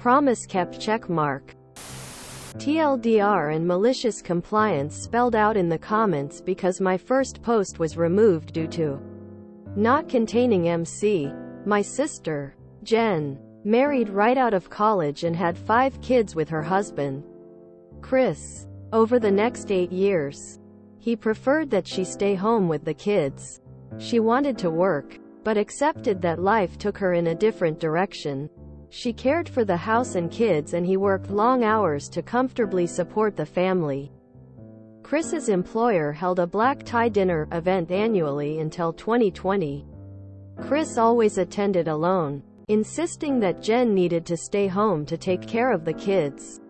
Promise kept checkmark. TLDR and malicious compliance spelled out in the comments because my first post was removed due to not containing MC. My sister, Jen, married right out of college and had 5 kids with her husband, Chris. Over the next 8 years, he preferred that she stay home with the kids. She wanted to work, but accepted that life took her in a different direction. She cared for the house and kids and he worked long hours to comfortably support the family. Chris's employer held a black tie dinner event annually until 2020. Chris always attended alone, insisting that Jen needed to stay home to take care of the kids.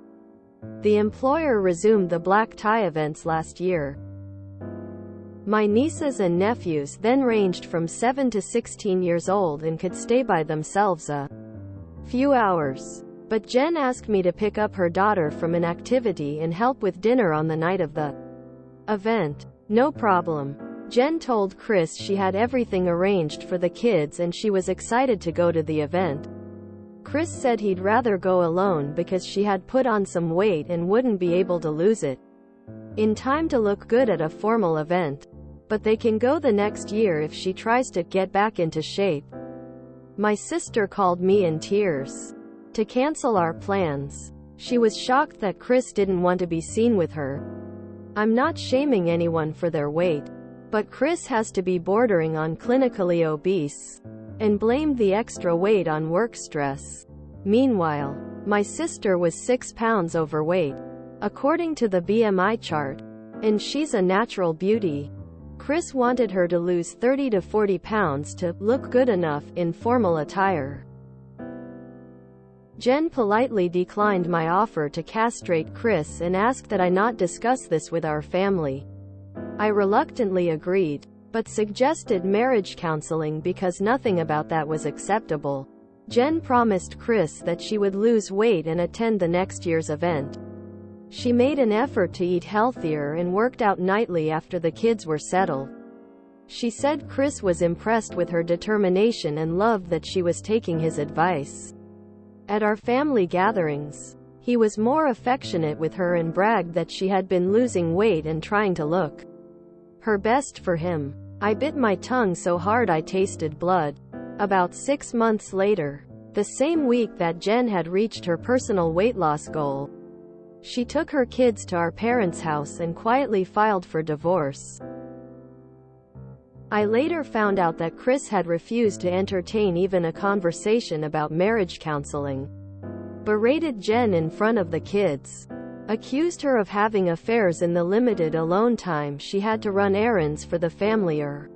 The employer resumed the black tie events last year. My nieces and nephews then ranged from 7 to 16 years old and could stay by themselves a few hours. But Jen asked me to pick up her daughter from an activity and help with dinner on the night of the event. No problem. Jen told Chris she had everything arranged for the kids and she was excited to go to the event. Chris said he'd rather go alone because she had put on some weight and wouldn't be able to lose it in time to look good at a formal event. But they can go the next year if she tries to get back into shape. My sister called me in tears to cancel our plans. She was shocked that Chris didn't want to be seen with her. I'm not shaming anyone for their weight, but Chris has to be bordering on clinically obese, and blamed the extra weight on work stress. Meanwhile, my sister was 6 pounds overweight, according to the BMI chart, and she's a natural beauty. Chris wanted her to lose 30 to 40 pounds to look good enough in formal attire. Jen politely declined my offer to castrate Chris and asked that I not discuss this with our family. I reluctantly agreed, but suggested marriage counseling because nothing about that was acceptable. Jen promised Chris that she would lose weight and attend the next year's event. She made an effort to eat healthier and worked out nightly after the kids were settled. She said Chris was impressed with her determination and loved that she was taking his advice. At our family gatherings, he was more affectionate with her and bragged that she had been losing weight and trying to look her best for him. I bit my tongue so hard I tasted blood. About 6 months later, the same week that Jen had reached her personal weight loss goal, she took her kids to our parents' house and quietly filed for divorce. I later found out that Chris had refused to entertain even a conversation about marriage counseling, berated Jen in front of the kids, accused her of having affairs in the limited alone time she had to run errands for the family or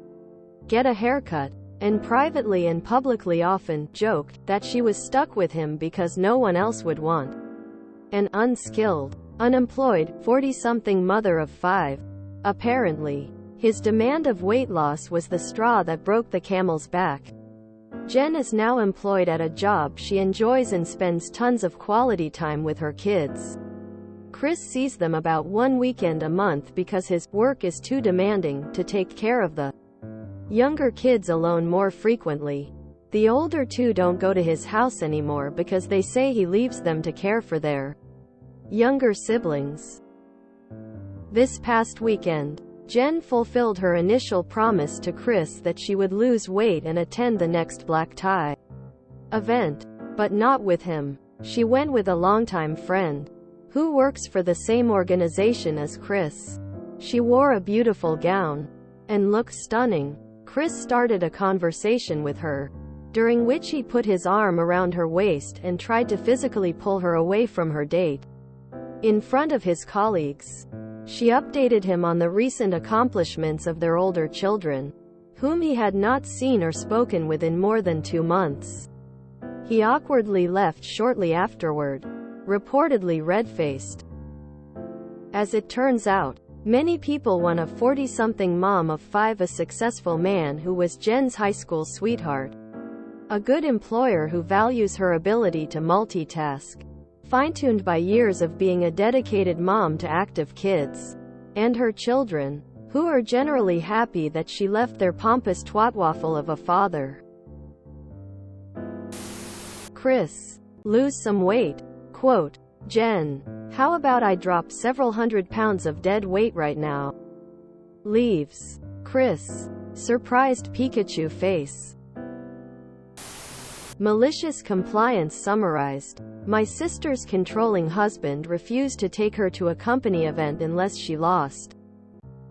get a haircut, and privately and publicly often joked that she was stuck with him because no one else would want an unskilled, unemployed, 40-something mother of 5. Apparently, his demand of weight loss was the straw that broke the camel's back. Jen is now employed at a job she enjoys and spends tons of quality time with her kids. Chris sees them about 1 weekend a month because his work is too demanding to take care of the younger kids alone more frequently. The older 2 don't go to his house anymore because they say he leaves them to care for their younger siblings. This past weekend, Jen fulfilled her initial promise to Chris that she would lose weight and attend the next black tie event, but not with him. She went with a longtime friend, who works for the same organization as Chris. She wore a beautiful gown and looked stunning. Chris started a conversation with her, during which he put his arm around her waist and tried to physically pull her away from her date. In front of his colleagues, she updated him on the recent accomplishments of their older children, whom he had not seen or spoken with in more than 2 months. He awkwardly left shortly afterward, reportedly red-faced. As it turns out, many people want a 40-something mom of 5, a successful man who was Jen's high school sweetheart, a good employer who values her ability to multitask, fine-tuned by years of being a dedicated mom to active kids, and her children, who are generally happy that she left their pompous twatwaffle of a father. Chris, lose some weight. Quote, Jen, how about I drop several £100 of dead weight right now? Leaves. Chris. Surprised Pikachu face. Malicious Compliance summarized. My sister's controlling husband refused to take her to a company event unless she lost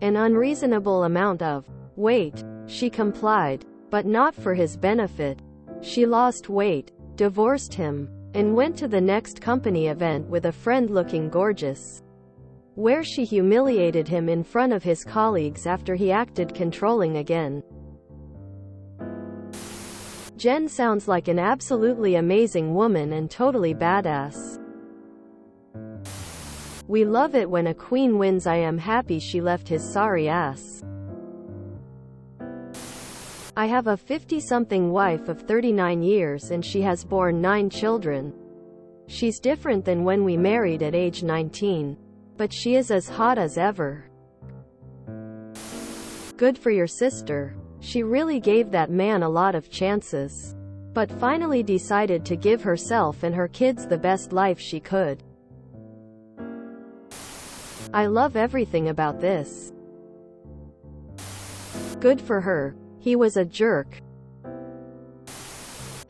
an unreasonable amount of weight. She complied, but not for his benefit. She lost weight, divorced him, and went to the next company event with a friend looking gorgeous, where she humiliated him in front of his colleagues after he acted controlling again. Jen sounds like an absolutely amazing woman and totally badass. We love it when a queen wins. I am happy she left his sorry ass. I have a 50-something wife of 39 years and she has borne 9 children. She's different than when we married at age 19. But she is as hot as ever. Good for your sister. She really gave that man a lot of chances, but finally decided to give herself and her kids the best life she could. I love everything about this. Good for her. He was a jerk.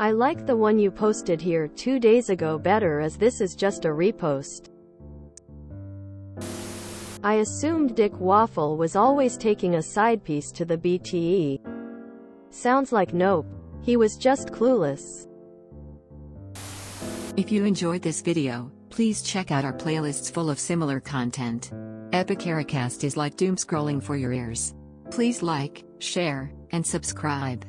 I like the one you posted here 2 days ago better, as this is just a repost. I assumed Dick Waffle was always taking a side piece to the BTE. Sounds like nope. He was just clueless. If you enjoyed this video, please check out our playlists full of similar content. Epic Ericast is like doom scrolling for your ears. Please like, share, and subscribe.